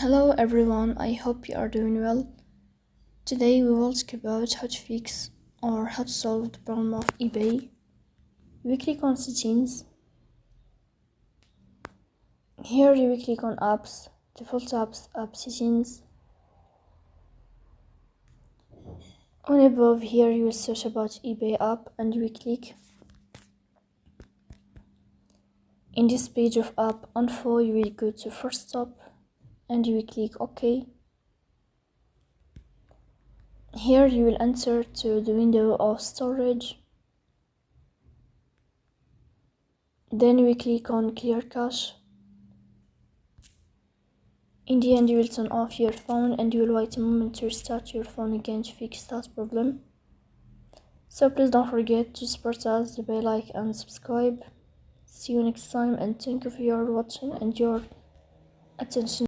Hello everyone, I hope you are doing well. Today we will talk about how to fix or how to solve the problem of eBay. We click on settings. Here you will click on apps, default apps, app settings. On above here you will search about eBay app and you will click. In this page of app info you will go to first stop and you will click OK. Here you will enter to the window of storage. Then we click on clear cache. In the end you will turn off your phone and you will wait a moment to restart your phone again to fix that problem. So please don't forget to support us by like and subscribe. See you next time and thank you for your watching and your attention.